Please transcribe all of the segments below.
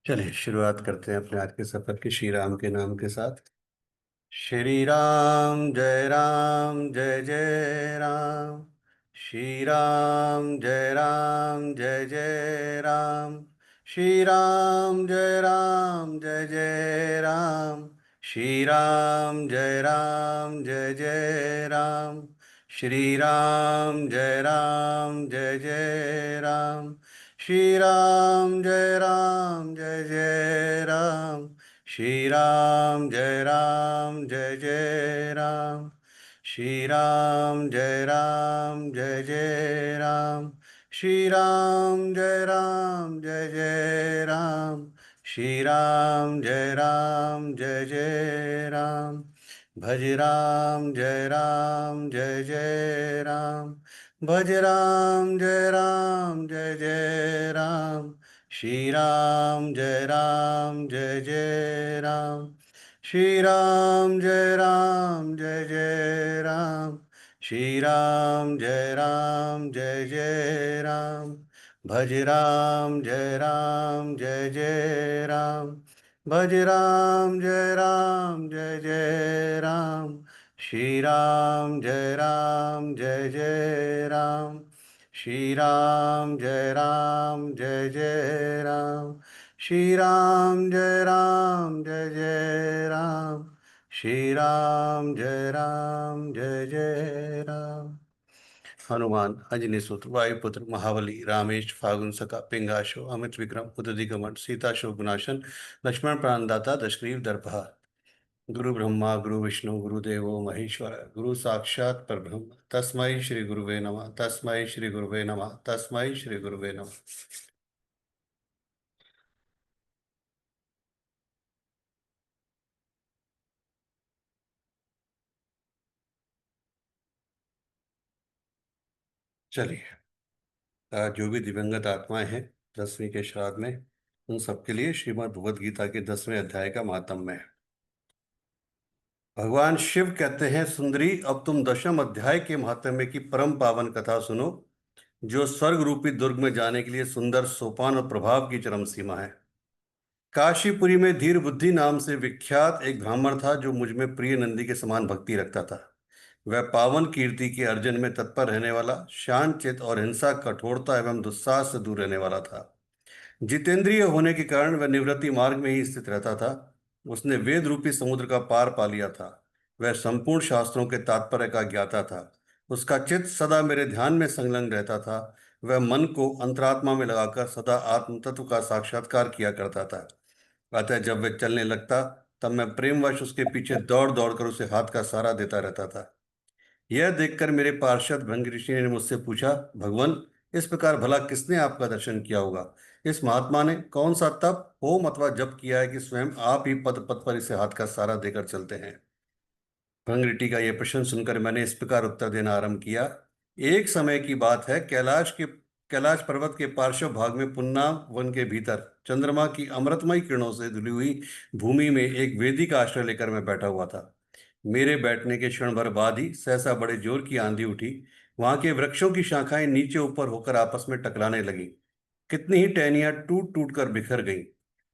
चलिए शुरुआत करते हैं अपने आज के सफर की श्री राम के नाम के साथ। श्री राम जय जय राम। श्री राम जय जय राम। श्री राम जय जय राम। श्री राम जय जय राम। श्री राम जय जय राम। श्री राम जय जय राम। श्री राम जय जय राम। श्री राम जय जय राम। श्री राम जय जय राम। श्री राम जय जय राम। भज राम जय जय राम। भज राम जय जय राम। श्री राम जय जय राम। श्री राम जय जय राम। श्री राम जय जय राम। भज राम जय जय राम। भज राम जय जय राम। श्री राम जय जय राम। श्री राम जय जय राम। श्री राम जय जय राम। श्री राम जय जय राम। हनुमान अंजनी सुत वायुपुत्र महाबली रामेश फागुन सका पिंगाशो अमित विक्रम उदधिगमन सीता शोक विनाशन लक्ष्मण प्राणदाता दशग्रीव दर्पहा। गुरु ब्रह्मा गुरु विष्णु गुरुदेवो महेश्वर गुरु साक्षात परब्रह्म तस्मै श्री गुरुवे नमः। तस्मै श्री गुरुवे नमः। तस्मै श्री गुरुवे नमः। चलिए, आज जो भी दिवंगत आत्माएं हैं 10वीं के श्राद्ध में, उन सबके लिए श्रीमद् भगवद गीता के 10वें अध्याय का महात्म्य है। भगवान शिव कहते हैं, सुंदरी अब तुम 10वें अध्याय के महात्म्य की परम पावन कथा सुनो, जो स्वर्ग रूपी दुर्ग में जाने के लिए सुंदर सोपान और प्रभाव की चरम सीमा है। काशीपुरी में धीर बुद्धि नाम से विख्यात एक ब्राह्मण था, जो मुझ में प्रिय नंदी के समान भक्ति रखता था। वह पावन कीर्ति के अर्जन में तत्पर रहने वाला, शांत चित और हिंसा, कठोरता एवं दुस्साहस से दूर रहने वाला था। जितेंद्रिय होने के कारण वह निवृत्ति मार्ग में ही स्थित रहता था। उसने वेद रूपी समुद्र का पार पा लिया था। वह संपूर्ण शास्त्रों के तात्पर्य का ज्ञाता था। उसका चित्त सदा मेरे ध्यान में संलग्न रहता था। वह मन को अंतरात्मा में लगाकर सदा आत्म तत्व का साक्षात्कार किया करता था। अतः जब वह चलने लगता, तब मैं प्रेमवश उसके पीछे दौड़ दौड़ कर उसे हाथ का सहारा देता रहता था। यह देखकर मेरे पार्षद भृंग ऋषि ने मुझसे पूछा, भगवान, इस प्रकार भला किसने आपका दर्शन किया होगा? इस महात्मा ने कौन सा तप होम अथवा जप किया है कि स्वयं आप ही पद पद पर इसे हाथ का सहारा देकर चलते हैं? भृंग ऋषि का यह प्रश्न सुनकर मैंने इस प्रकार उत्तर देना आरंभ किया। एक समय की बात है, कैलाश पर्वत के पार्श्व भाग में पुन्ना वन के भीतर चंद्रमा की अमृतमय किरणों से धुली हुई भूमि में एक वेदी का आश्रय लेकर मैं बैठा हुआ था। मेरे बैठने के क्षण भर बाद ही सहसा बड़े जोर की आंधी उठी। वहां के वृक्षों की शाखाएं नीचे ऊपर होकर आपस में टकराने लगी। कितनी ही टहनियां टूट टूट कर बिखर गईं।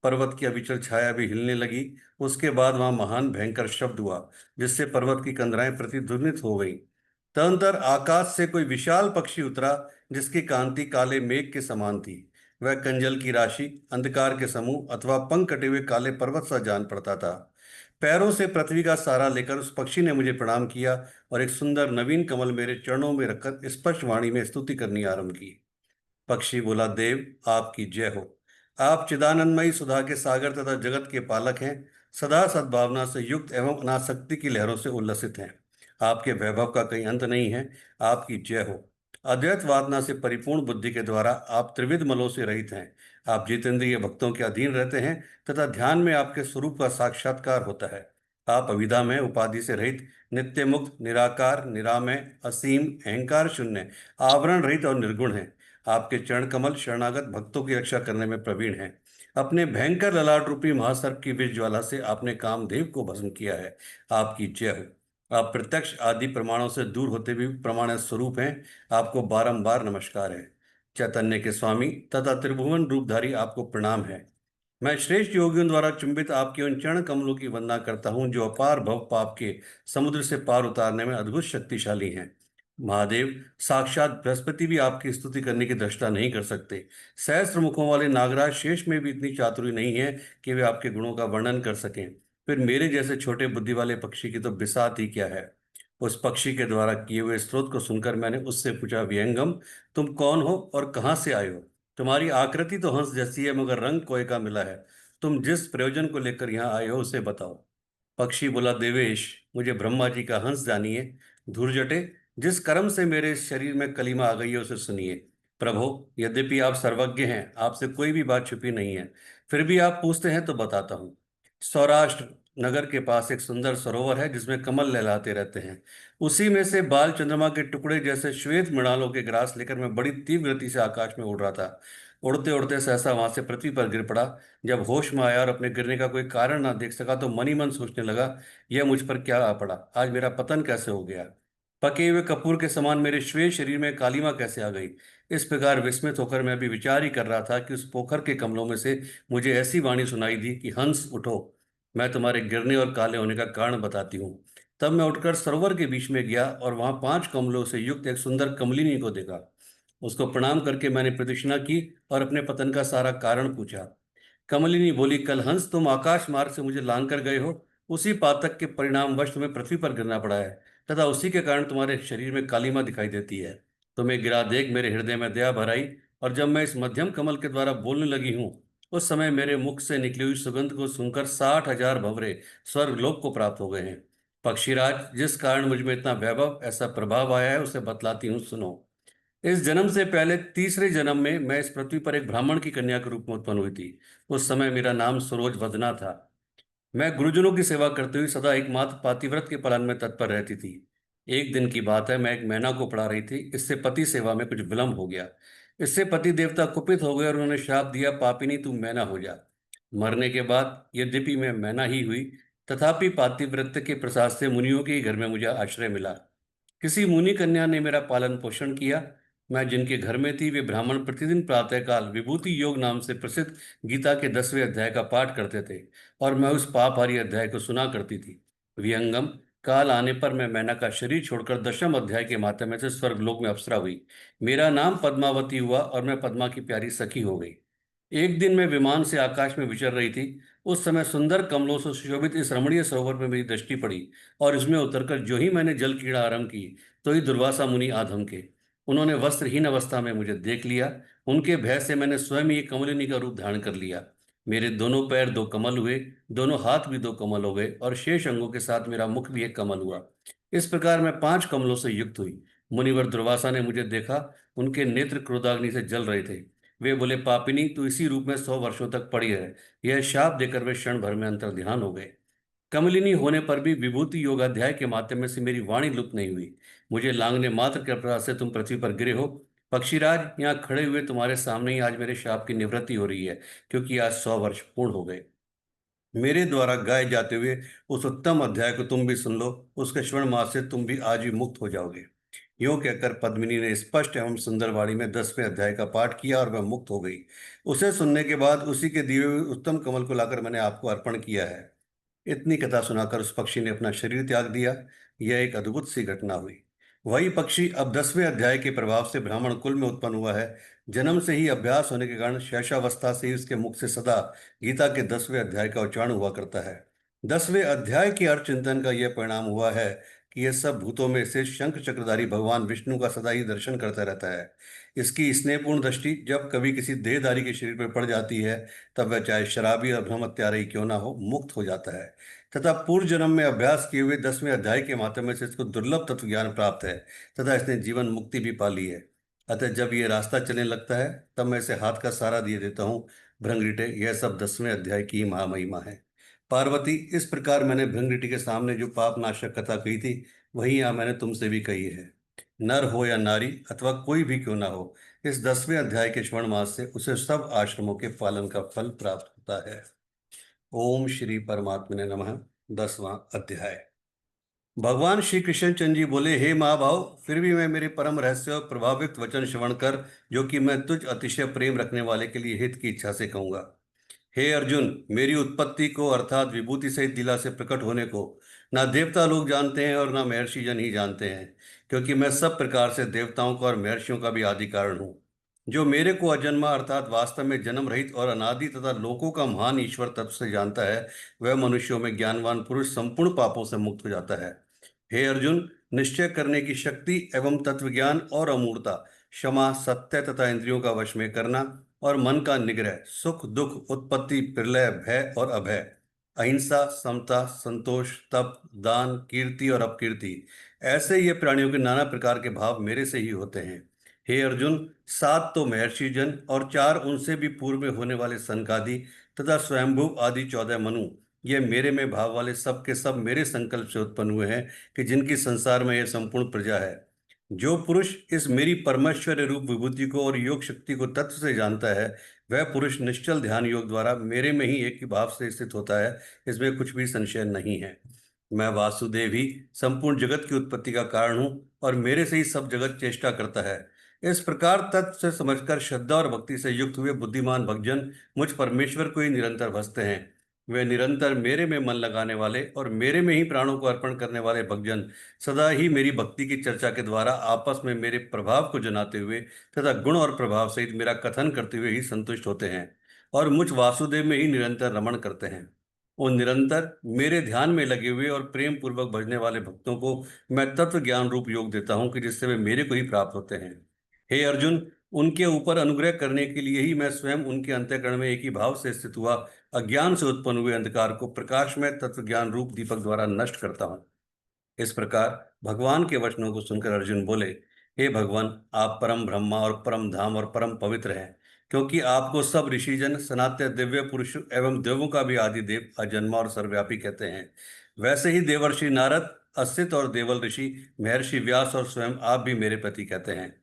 पर्वत की अविचल छाया भी हिलने लगी। उसके बाद वहां महान भयंकर शब्द हुआ, जिससे पर्वत की कंदराएं प्रतिध्वनित हो गईं। तदंतर आकाश से कोई विशाल पक्षी उतरा, जिसकी कांति काले मेघ के समान थी। वह कंजल की राशि, अंधकार के समूह अथवा पंख कटे हुए काले पर्वत सा जान पड़ता था। पैरों से पृथ्वी का सहारा लेकर उस पक्षी ने मुझे प्रणाम किया और एक सुंदर नवीन कमल मेरे चरणों में रखकर स्पष्ट वाणी में स्तुति करनी आरंभ की। पक्षी बोला, देव आपकी जय हो। आप चिदानंदमयी सुधा के सागर तथा जगत के पालक हैं। सदा सद्भावना से युक्त एवं अनासक्ति की लहरों से उल्लसित हैं। आपके वैभव का कहीं अंत नहीं है। आपकी जय हो। अद्वैत वादना से परिपूर्ण बुद्धि के द्वारा आप त्रिविध मलों से रहित हैं। आप जितेंद्रिय भक्तों के अधीन रहते हैं तथा ध्यान में आपके स्वरूप का साक्षात्कार होता है। आप अविद्या में उपाधि से रहित, नित्य मुक्त, निराकार, निरामय, असीम, अहंकार शून्य, आवरण रहित और निर्गुण हैं। आपके चरण कमल शरणागत भक्तों की रक्षा करने में प्रवीण हैं। अपने भयंकर ललाट रूपी महासर्प की विष ज्वाला से आपने कामदेव को भस्म किया है। आपकी जय हो। आप प्रत्यक्ष आदि प्रमाणों से दूर होते भी प्रमाण स्वरूप हैं। आपको बारंबार नमस्कार है। चैतन्य के स्वामी तथा त्रिभुवन रूपधारी आपको प्रणाम है। मैं श्रेष्ठ योगियों द्वारा चुंबित आपके उन चरण कमलों की वंदना करता हूं जो अपार भव पाप के समुद्र से पार उतारने में अद्भुत शक्तिशाली हैं। महादेव, साक्षात बृहस्पति भी आपकी स्तुति करने की दृष्टा नहीं कर सकते। सहस्त्र मुखों वाले नागराज शेष में भी इतनी चातुरी नहीं है कि वे आपके गुणों का वर्णन कर सकें। फिर मेरे जैसे छोटे बुद्धि वाले पक्षी की तो बिसात ही क्या है। उस पक्षी के द्वारा किए हुए स्त्रोत को सुनकर मैंने उससे पूछा, विहंगम, तुम कौन हो और कहाँ से आए हो? तुम्हारी आकृति तो हंस जैसी है मगर रंग कोए का मिला है। तुम जिस प्रयोजन को लेकर यहाँ आए हो उसे बताओ। पक्षी बोला, देवेश, मुझे ब्रह्मा जी का हंस जानिए। धूर्जटे, जिस कर्म से मेरे शरीर में कलीमा आ गई है उसे सुनिए। प्रभो, यद्यपि आप सर्वज्ञ हैं, आपसे कोई भी बात छुपी नहीं है, फिर भी आप पूछते हैं तो बताता हूँ। सौराष्ट्र नगर के पास एक सुंदर सरोवर है जिसमें कमल लहलाते रहते हैं। उसी में से बाल चंद्रमा के टुकड़े जैसे श्वेत मृणालों के ग्रास लेकर मैं बड़ी तीव्र गति से आकाश में उड़ रहा था। उड़ते उड़ते सहसा वहां से पृथ्वी पर गिर पड़ा। जब होश में आया और अपने गिरने का कोई कारण ना देख सका तो मन ही मन सोचने लगा, यह मुझ पर क्या आ पड़ा, आज मेरा पतन कैसे हो गया। पके हुए कपूर के समान मेरे श्वेत शरीर में कालिमा कैसे आ गई। इस प्रकार विस्मित होकर मैं अभी विचार ही कर रहा था कि उस पोखर के कमलों में से मुझे ऐसी वाणी सुनाई दी कि हंस उठो, मैं तुम्हारे गिरने और काले होने का कारण बताती हूँ। तब मैं उठकर सरोवर के बीच में गया और वहां 5 कमलों से युक्त एक सुंदर कमलिनी को देखा। उसको प्रणाम करके मैंने प्रदक्षिणा की और अपने पतन का सारा कारण पूछा। कमलिनी बोली, कल हंस तुम आकाश मार्ग से मुझे लांग कर गए हो, उसी पातक के परिणामवश तुम्हें पृथ्वी पर गिरना पड़ा है तथा उसी के कारण तुम्हारे शरीर में कालिमा दिखाई देती है। तुम्हें गिरा देख मेरे हृदय में दया भर आई और जब मैं इस मध्यम कमल के द्वारा बोलने लगी हूँ उस समय मेरे मुख से निकली हुई सुगंध को सुनकर 60,000 भंवरे स्वर्गलोक को प्राप्त हो गए हैं। पक्षीराज, जिस कारण मुझ में इतना वैभव, ऐसा प्रभाव आया है उसे बतलाती हूँ, सुनो। इस जन्म से पहले तीसरे जन्म में मैं इस पृथ्वी पर एक ब्राह्मण की कन्या के रूप में उत्पन्न हुई थी। उस समय मेरा नाम सरोज वदना था। मैं गुरुजनों की सेवा करते हुए सदा एकमात्र पातिव्रत के पालन में तत्पर रहती थी। एक दिन की बात है, मैं एक मैना को पढ़ा रही थी। इससे पति सेवा में कुछ विलंब हो गया। इससे पति देवता कुपित हो गए और उन्होंने श्राप दिया, पापिनी तू मैना हो जा। मरने के बाद यद्यपि मैं मैना ही हुई, तथापि पातिव्रत्य के प्रसाद से मुनियों के ही घर में मुझे आश्रय मिला। किसी मुनि कन्या ने मेरा पालन पोषण किया। मैं जिनके घर में थी वे ब्राह्मण प्रतिदिन प्रातःकाल विभूति योग नाम से प्रसिद्ध गीता के 10वें अध्याय का पाठ करते थे और मैं उस पापहारी अध्याय को सुना करती थी। विहंगम, काल आने पर मैं मैना का शरीर छोड़कर 10वें अध्याय के माध्यम से स्वर्गलोक में अप्सरा हुई। मेरा नाम पद्मावती हुआ और मैं पद्मा की प्यारी सखी हो गई। एक दिन मैं विमान से आकाश में विचर रही थी। उस समय सुंदर कमलों से सुशोभित इस रमणीय सरोवर में मेरी दृष्टि पड़ी और इसमें उतरकर जो ही मैंने जल क्रीड़ा आरंभ की तो ही दुर्वासा मुनि आ धमके। उन्होंने वस्त्रहीन अवस्था में मुझे देख लिया। उनके भय से मैंने स्वयं ही कमलिनी का रूप धारण कर लिया। मेरे दोनों पैर 2 कमल हुए, दोनों हाथ भी 2 कमल हो गए और शेष अंगों के साथ मेरा मुख भी एक कमल हुआ। इस प्रकार मैं 5 कमलों से युक्त हुई। मुनिवर दुर्वासा ने मुझे देखा। उनके नेत्र क्रोधाग्नि से जल रहे थे। वे बोले, पापिनी तू इसी रूप में 100 वर्षों तक पड़ी रहे। यह शाप देकर वे क्षण भर में अंतर ध्यान हो गए। कमलिनी होने पर भी विभूति योगाध्याय के माध्यम से मेरी वाणी लुप्त नहीं हुई। मुझे लांघने मात्र के अपराध से तुम पृथ्वी पर गिरे हो। पक्षीराज, यहाँ खड़े हुए तुम्हारे सामने ही आज मेरे शाप की निवृत्ति हो रही है, क्योंकि आज 100 वर्ष पूर्ण हो गए। मेरे द्वारा गाए जाते हुए उस उत्तम अध्याय को तुम भी सुन लो। उसके श्रवण मास से तुम भी आज ही मुक्त हो जाओगे। यूं कहकर पद्मिनी ने स्पष्ट एवं सुंदर वाणी में 10वें अध्याय का पाठ किया और वह मुक्त हो गई। उसे सुनने के बाद उसी के दिए हुए उत्तम कमल को लाकर मैंने आपको अर्पण किया है। इतनी कथा सुनाकर उस पक्षी ने अपना शरीर त्याग दिया। यह एक अद्भुत सी घटना हुई। वही पक्षी अब 10वें अध्याय के प्रभाव से ब्राह्मण कुल में उत्पन्न हुआ है। जन्म से ही अभ्यास होने के कारण शैशवावस्था से ही उसके मुख से सदा गीता के 10वें अध्याय का उच्चारण हुआ करता है। 10वें अध्याय के अर्थ चिंतन का यह परिणाम हुआ है कि यह सब भूतों में से शंख चक्रधारी भगवान विष्णु का सदा ही दर्शन करता रहता है। इसकी स्नेहपूर्ण दृष्टि जब कभी किसी देहधारी के शरीर पर पड़ जाती है तब वह चाहे शराबी और ब्रह्मत्यारी क्यों ना हो, मुक्त हो जाता है। तथा पूर्व जन्म में अभ्यास किए हुए 10वें अध्याय के माध्यम से इसको दुर्लभ तत्व ज्ञान प्राप्त है तथा इसने जीवन मुक्ति भी पाली है। अतः जब ये रास्ता चलने लगता है तब मैं इसे हाथ का सहारा दिए देता हूँ। भृंगरीटे, यह सब 10वें अध्याय की ही महामहिमा है। पार्वती, इस प्रकार मैंने भृंगरीटी के सामने जो पाप नाशक कथा कही थी वही यहाँ मैंने तुमसे भी कही है। नर हो या नारी अथवा कोई भी क्यों ना हो, इस 10वें अध्याय के श्रवण मास से उसे सब आश्रमों के पालन का फल प्राप्त होता है। ओम श्री परमात्मने नमः। 10वां अध्याय। भगवान श्री कृष्ण चंद्र जी बोले, हे महाभाव, फिर भी मैं मेरे परम रहस्य और प्रभावित वचन श्रवण कर, जो कि मैं तुझ अतिशय प्रेम रखने वाले के लिए हित की इच्छा से कहूंगा। हे अर्जुन, मेरी उत्पत्ति को अर्थात विभूति सहित लीला से प्रकट होने को ना देवता लोग जानते हैं और ना महर्षि जन ही जानते हैं, क्योंकि मैं सब प्रकार से देवताओं का और महर्षियों का भी आदि कारण हूँ। जो मेरे को अजन्मा अर्थात वास्तव में जन्म रहित और अनादि तथा लोकों का महान ईश्वर तत्व से जानता है, वह मनुष्यों में ज्ञानवान पुरुष संपूर्ण पापों से मुक्त हो जाता है। हे अर्जुन, निश्चय करने की शक्ति एवं तत्व ज्ञान और अमूर्ता, क्षमा, सत्य तथा इंद्रियों का वश में करना और मन का निग्रह, सुख दुख, उत्पत्ति, प्रलय, भय और अभय, अहिंसा, समता, संतोष, तप, दान, कीर्ति और अपकीर्ति, ऐसे ये प्राणियों के नाना प्रकार के भाव मेरे से ही होते हैं। हे अर्जुन, 7 तो महर्षि जन और 4 उनसे भी पूर्व में होने वाले सनकादि तथा स्वयंभू आदि 14 मनु, ये मेरे में भाव वाले सब के सब मेरे संकल्प से उत्पन्न हुए हैं, कि जिनकी संसार में यह संपूर्ण प्रजा है। जो पुरुष इस मेरी परमेश्वर रूप विभूति को और योग शक्ति को तत्व से जानता है, वह पुरुष निश्चल ध्यान योग द्वारा मेरे में ही एक ही भाव से स्थित होता है। इसमें कुछ भी संशय नहीं है। मैं वासुदेव ही संपूर्ण जगत की उत्पत्ति का कारण हूँ और मेरे से ही सब जगत चेष्टा करता है। इस प्रकार तत्व से समझकर श्रद्धा और भक्ति से युक्त हुए बुद्धिमान भक्तजन मुझ परमेश्वर को ही निरंतर भजते हैं। वे निरंतर मेरे में मन लगाने वाले और मेरे में ही प्राणों को अर्पण करने वाले भक्तजन सदा ही मेरी भक्ति की चर्चा के द्वारा आपस में मेरे प्रभाव को जनाते हुए तथा गुण और प्रभाव सहित मेरा कथन करते हुए ही संतुष्ट होते हैं और मुझ वासुदेव में ही निरंतर रमण करते हैं। उन निरंतर मेरे ध्यान में लगे हुए और प्रेम पूर्वक भजने वाले भक्तों को मैं तत्व ज्ञान रूप योग देता हूं, कि जिससे वे मेरे को ही प्राप्त होते हैं। हे अर्जुन, उनके ऊपर अनुग्रह करने के लिए ही मैं स्वयं उनके अंतःकरण में एक ही भाव से स्थित हुआ अज्ञान से उत्पन्न हुए अंधकार को प्रकाश में तत्व ज्ञान रूप दीपक द्वारा नष्ट करता हूं। इस प्रकार भगवान के वचनों को सुनकर अर्जुन बोले, हे भगवान, आप परम ब्रह्मा और परम धाम और परम पवित्र हैं, क्योंकि आपको सब ऋषिजन सनातन दिव्य पुरुष एवं देवों का भी आदि देव, अजन्मा और सर्वव्यापी कहते हैं। वैसे ही देवर्षि नारद, असित और देवल ऋषि, महर्षि व्यास और स्वयं आप भी मेरे प्रति कहते हैं।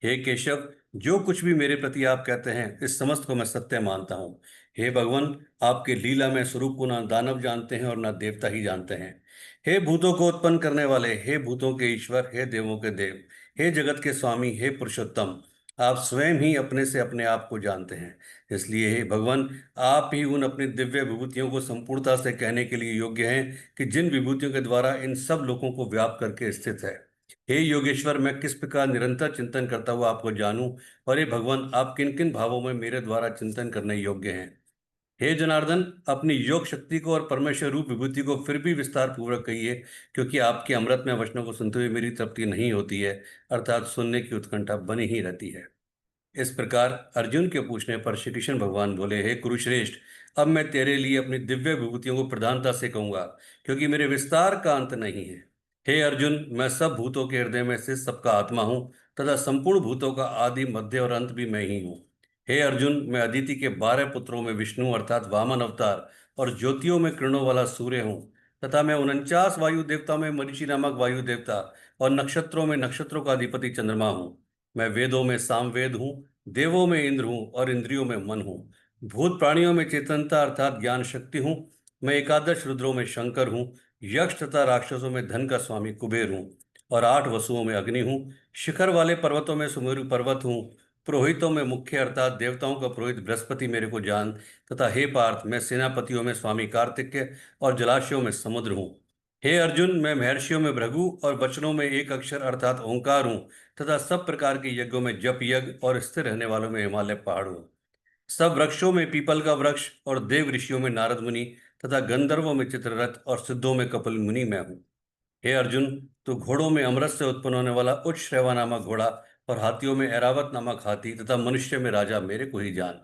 हे केशव, जो कुछ भी मेरे प्रति आप कहते हैं, इस समस्त को मैं सत्य मानता हूँ। हे भगवान, आपके लीला में स्वरूप को न दानव जानते हैं और न देवता ही जानते हैं। हे भूतों को उत्पन्न करने वाले, हे भूतों के ईश्वर, हे देवों के देव, हे जगत के स्वामी, हे पुरुषोत्तम, आप स्वयं ही अपने से अपने आप को जानते हैं। इसलिए हे भगवान, आप ही उन अपनी दिव्य विभूतियों को संपूर्णता से कहने के लिए योग्य हैं, कि जिन विभूतियों के द्वारा इन सब लोगों को व्याप करके स्थित है। हे योगेश्वर, मैं किस प्रकार निरंतर चिंतन करता हुआ आपको जानूं, और हे भगवान, आप किन किन भावों में मेरे द्वारा चिंतन करने योग्य हैं। हे जनार्दन, अपनी योग शक्ति को और परमेश्वर रूप विभूति को फिर भी विस्तार पूर्वक कहिए, क्योंकि आपके अमृत में वचनों को सुनते हुए मेरी तृप्ति नहीं होती है, अर्थात सुनने की उत्कंठा बनी ही रहती है। इस प्रकार अर्जुन के पूछने पर श्री कृष्ण भगवान बोले, हे कुरुश्रेष्ठ, अब मैं तेरे लिए अपनी दिव्य विभूतियों को प्रधानता से कहूंगा, क्योंकि मेरे विस्तार का अंत नहीं है। हे अर्जुन, मैं सब भूतों के हृदय में से सबका आत्मा हूँ, तथा संपूर्ण भूतों का आदि मध्य और अंत भी मैं ही हूँ। हे अर्जुन, मैं अदिति के 12 पुत्रों में विष्णु अर्थात वामन अवतार और ज्योतियों में किरणों वाला सूर्य हूँ, तथा मैं 49 वायु देवता में मरीचि नामक वायु देवता और नक्षत्रों में नक्षत्रों का अधिपति चंद्रमा हूँ। मैं वेदों में सामवेद हूँ, देवों में इंद्र हूँ और इंद्रियों में मन हूँ। भूत प्राणियों में चेतनता अर्थात ज्ञान शक्ति हूँ। मैं एकादश रुद्रों में शंकर हूँ। यक्ष तथा राक्षसों में धन का स्वामी कुबेर हूँ और 8 वसुओं में अग्नि हूँ। शिखर वाले पर्वतों में सुमेरु पर्वत हूँ। पुरोहितों में मुख्य अर्थात देवताओं का पुरोहित बृहस्पति मेरे को जान, तथा हे पार्थ, मैं सेनापतियों में स्वामी कार्तिकेय और जलाशयों में समुद्र हूँ। हे अर्जुन, मैं महर्षियों में भृगु और वचनों में एक अक्षर अर्थात ओंकार हूँ, तथा सब प्रकार के यज्ञों में जप यज्ञ और स्थिर रहने वालों में हिमालय पहाड़ हूँ। सब वृक्षों में पीपल का वृक्ष और देव ऋषियों में नारद मुनि तथा गंधर्वों में चित्ररथ और सिद्धों में कपिल मुनि मैं हूँ। हे अर्जुन, तू घोड़ों में अमृत से उत्पन्न होने वाला उच्च श्रवा नामक घोड़ा और हाथियों में ऐरावत नामक हाथी तथा मनुष्य में राजा मेरे को ही जान।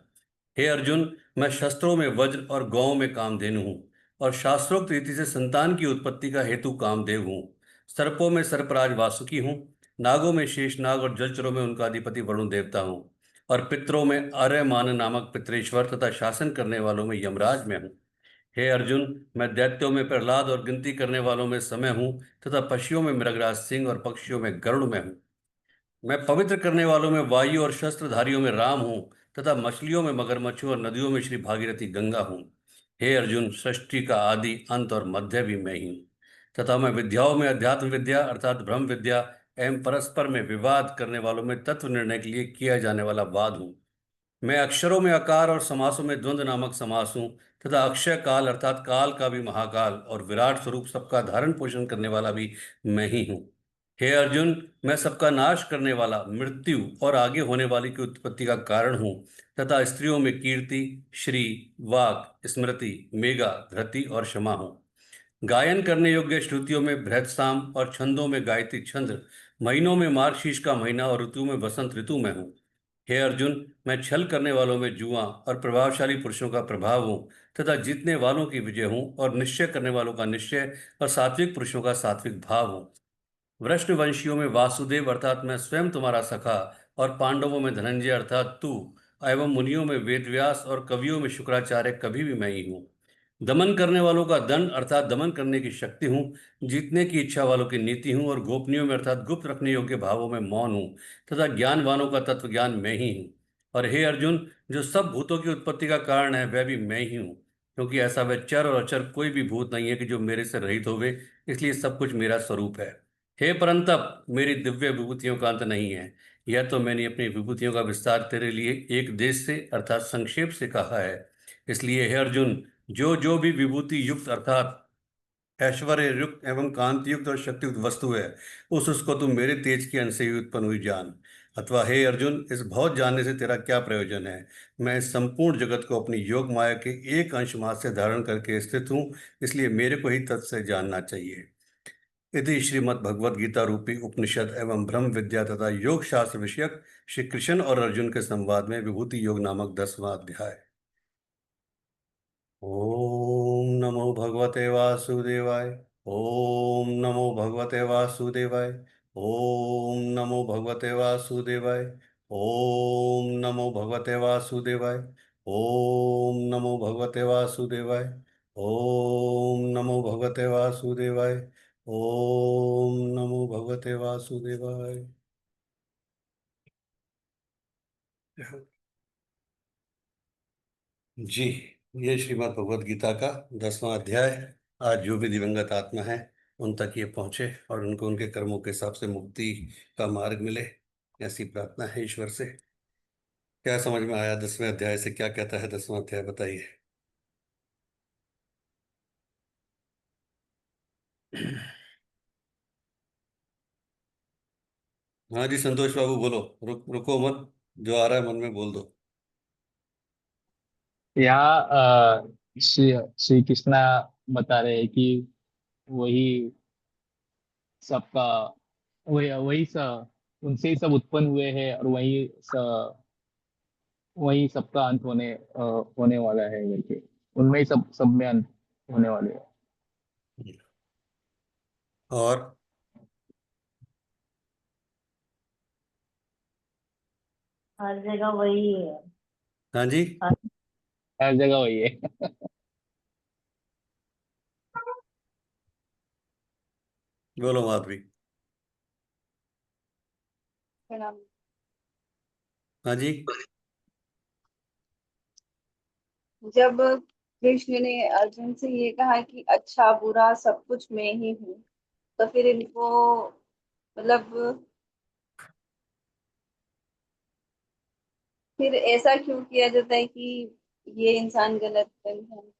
हे अर्जुन, मैं शस्त्रों में वज्र और गौओं में कामधेनु हूँ और शास्त्रोक्त रीति से संतान की उत्पत्ति का हेतु कामदेव हूँ। सर्पों में सर्पराज वासुकी हूँ। नागों में शेषनाग और जलचरों में उनका अधिपति वरुण देवता हूँ और पितरों में आर्यमान नामक पितरेश्वर तथा शासन करने वालों में यमराज में हूँ। हे अर्जुन, मैं दैत्यों में प्रहलाद और गिनती करने वालों में समय हूँ तथा पक्षियों में मृगराज सिंह और पक्षियों में गरुड़ में हूँ। मैं पवित्र करने वालों में वायु और शस्त्रधारियों में राम हूँ तथा मछलियों में मगरमच्छों और नदियों में श्री भागीरथी गंगा हूँ। हे अर्जुन, सृष्टि का आदि अंत और मध्य भी मैं ही हूँ, तथा मैं विद्याओं में अध्यात्म विद्या अर्थात ब्रह्म विद्या एवं परस्पर में विवाद करने वालों में तत्व निर्णय के लिए किया जाने वाला वाद हूँ। मैं अक्षरों में आकार और समासों में द्वंद्व नामक समास हूँ, तथा अक्षय काल अर्थात काल का भी महाकाल और विराट स्वरूप सबका धारण पोषण करने वाला भी मैं ही हूँ। हे अर्जुन, मैं सबका नाश करने वाला, मृत्यु और आगे होने वाली की उत्पत्ति का कारण हूँ, तथा स्त्रियों में कीर्ति, श्री, वाक, स्मृति, मेघा, धृति और क्षमा हूँ। गायन करने योग्य श्रुतियों में बृहत्साम और छंदों में गायत्री छंद, महीनों में मार्गशीर्ष का महीना और ऋतु में वसंत ऋतु में हूँ। हे अर्जुन, मैं छल करने वालों में जुआ और प्रभावशाली पुरुषों का प्रभाव हूँ, तथा जीतने वालों की विजय हूँ और निश्चय करने वालों का निश्चय और सात्विक पुरुषों का सात्विक भाव हूँ। वृष्णवंशियों में वासुदेव अर्थात मैं स्वयं तुम्हारा सखा, और पांडवों में धनंजय अर्थात तू, एवं मुनियों में वेदव्यास और कवियों में शुक्राचार्य कभी भी मैं ही हूँ। दमन करने वालों का दंड अर्थात दमन करने की शक्ति हूँ, जीतने की इच्छा वालों की नीति हूँ, और गोपनीयों में अर्थात गुप्त रखने योग्य भावों में मौन हूँ, तथा ज्ञानवानों का तत्व ज्ञान मैं ही हूँ। और हे अर्जुन, जो सब भूतों की उत्पत्ति का कारण है वह भी मैं ही हूँ, क्योंकि ऐसा वह चर और अचर कोई भी भूत नहीं है कि जो मेरे से रहित होवे, इसलिए सब कुछ मेरा स्वरूप है। हे परंतप, मेरी दिव्य विभूतियों का अंत नहीं है। यह तो मैंने अपनी विभूतियों का विस्तार तेरे लिए एक देश से अर्थात संक्षेप से कहा है। इसलिए हे अर्जुन, जो जो भी विभूति युक्त अर्थात ऐश्वर्य युक्त एवं कांति युक्त और शक्ति युक्त वस्तु है, उसको तुम मेरे तेज के अंश से ही उत्पन्न हुई जान। अथवा हे अर्जुन, इस बहुत जानने से तेरा क्या प्रयोजन है? मैं इस संपूर्ण जगत को अपनी योग माया के एक अंश मात्र से धारण करके स्थित हूँ, इसलिए मेरे को ही तत् से जानना चाहिए। इति श्रीमद् भगवद गीता रूपी उपनिषद एवं ब्रह्म विद्या तथा योग शास्त्र विषयक श्री कृष्ण और अर्जुन के संवाद में विभूति योग नामक 10वां अध्याय। ओम नमो भगवते वासुदेवाय। ओम नमो भगवते वासुदेवाय। ओम नमो भगवते वासुदेवाय। ओम नमो भगवते वासुदेवाय। ओम नमो भगवते वासुदेवाय। ओम नमो भगवते वासुदेवाय। ओम नमो भगवते वासुदेवाय। जी, ये श्रीमद् भगवद गीता का 10वां अध्याय। आज जो भी दिवंगत आत्मा है उन तक ये पहुंचे और उनको उनके कर्मों के हिसाब से मुक्ति का मार्ग मिले, ऐसी प्रार्थना है ईश्वर से। क्या समझ में आया 10वें अध्याय से? क्या कहता है 10वां अध्याय, बताइए। हाँ जी, संतोष बाबू बोलो। रुको मत, जो आ रहा है मन में बोल दो। यहाँ श्री श्री कृष्णा बता रहे हैं कि वही सबका वही उनसे ही सब उत्पन्न हुए हैं और वही सबका अंत होने वाला है करके उनमें ही सब में अंत होने वाले हैं। और हर जगह वही है। हाँ जी, हर जगह वही है। बोलो माधवी। प्रणाम। हाँ जी। जब कृष्ण ने अर्जुन से ये कहा कि अच्छा बुरा सब कुछ मैं ही हूँ, तो फिर इनको मतलब फिर ऐसा क्यों किया जाता है कि ये इंसान गलत है, इंसान।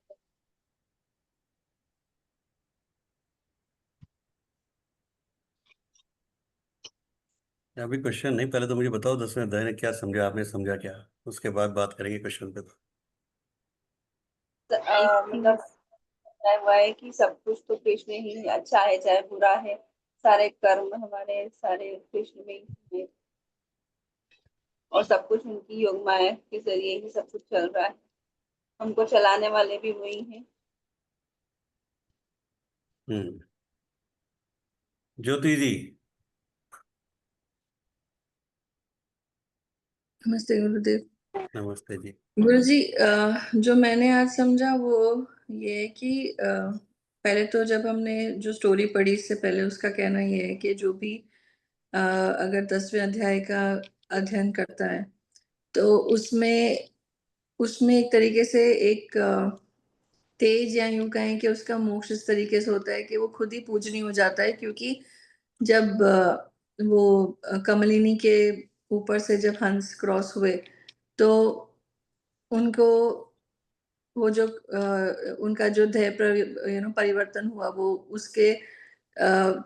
अभी क्वेश्चन नहीं, पहले तो मुझे बताओ 10वें अध्याय ने क्या समझा, आपने समझा क्या? उसके बाद बात करेंगे क्वेश्चन पे। तो मतलब बताया हुआ है कि सब कुछ तो कृष्ण ही है, अच्छा है चाहे बुरा है, सारे कर्म हमारे सारे कृष्ण में ही है, और सब कुछ उनकी योग माया के जरिए ही सब कुछ चल रहा है, हमको चलाने वाले भी वही हैं। हम्म। ज्योति जी। नमस्ते गुरुदेव। नमस्ते जी। गुरु जी, जो मैंने आज समझा वो ये है कि पहले तो जब हमने जो स्टोरी पढ़ी इससे पहले उसका कहना ये है कि जो भी अगर 10वें अध्याय का अध्ययन करता है तो उसमें उसमें एक तरीके से एक तेज या यूं कहें कि उसका मोक्ष इस तरीके से होता है कि वो खुद ही पूजनीय हो जाता है, क्योंकि जब वो कमलिनी के ऊपर से जब हंस क्रॉस हुए तो उनको वो जो उनका जो परिवर्तन हुआ वो उसके